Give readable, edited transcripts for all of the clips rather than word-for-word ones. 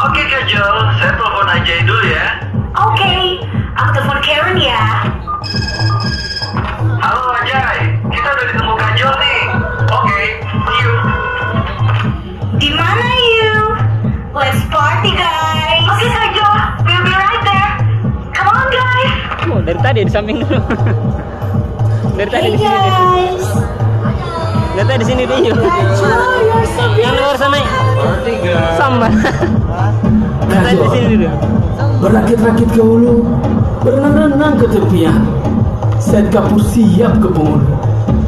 Oke Kak Jo, saya telepon aja dulu ya. Oke, aku telepon Karen ya. Halo Ajay, kita udah ketemu Kak Jo nih. Oke, see you. Di mana you? Let's party guys. Oke Kak Jo, we'll be right there. Come on guys. Oh, dari tadi di samping dulu. Dari tadi Hey di sini. guys. Dari tadi di sini dia. You're so Yang luar sana. Sama. Dari tadi di sini dulu. Berakit-rakit ke hulu, berenang-renang ke tepian. Set kapur siap ke penghulu,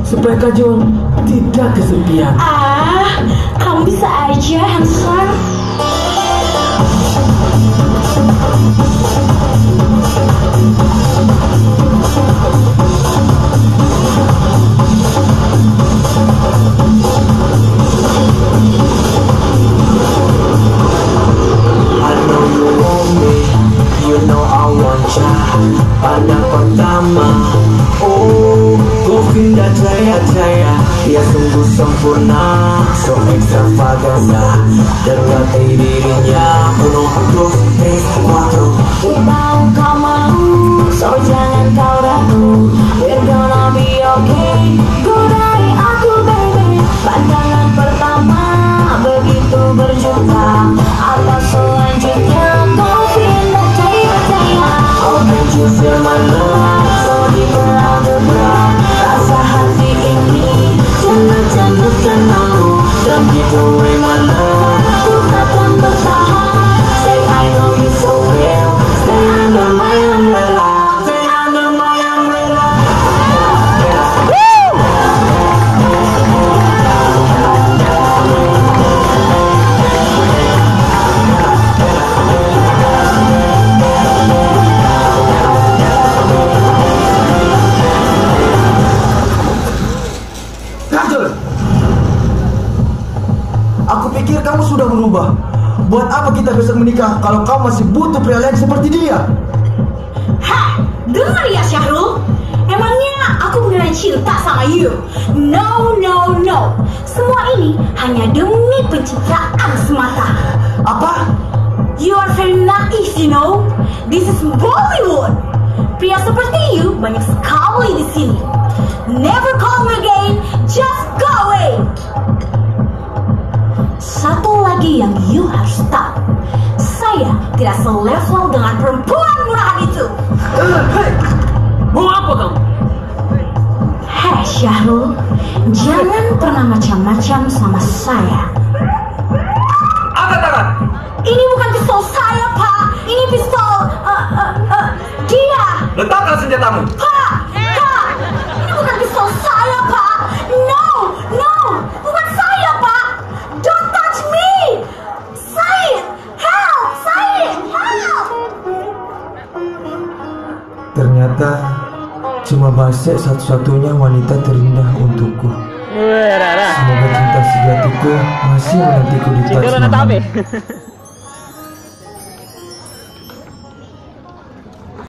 supaya Kajol tidak kesepian. Kamu bisa aja, handsome. I know you want me, you know I want ya. Pandang pertama, oh Govinda Jaya, dia sungguh sempurna, so extravaganza. Derlati dirinya, uno, dos, tres, cuatro. Ku tahu kau mau, so jangan kau ragu. We're gonna be okay. Godai aku baby. Pandangan pertama begitu berjuta. Apa selanjutnya kau pindah Jaya. I'll make you feel my love, so deep around the ground. Rasa hati ini Canda-canda kenalku, don't give away my love. ku takkan bertahan. Say I know you so well, stay under my umbrella, stay under my umbrella. Kajol, aku pikir kamu sudah berubah. Buat apa kita besok menikah kalau kamu masih butuh pria lain seperti dia? Hah, dengar ya Syahrul. Emangnya aku beneran cinta sama you? No, no, no. Semua ini hanya demi pencitraan semata. Apa? You are very naive, you know. This is Bollywood. Pria seperti you banyak sekali di sini. Never call me again. Just go away. Satu lagi yang you harus tahu. Saya tidak selevel dengan perempuan murahan itu. Hei, mau apa kamu? Hei Syahrul, jangan pernah macam-macam sama saya. Angkat tangan. Ini bukan pistol saya, Pak. Ini pistol dia. Letakkan senjatamu. Pak, ini bukan pistol saya, Pak. No, no, bukan saya, Pak. Don't touch me. Saya, help, help. Ternyata cuma Basek satu-satunya wanita terindah untukku. Wah, Semoga cinta sejatiku masih menantiku di Cinta Taj lo Mahal. natape.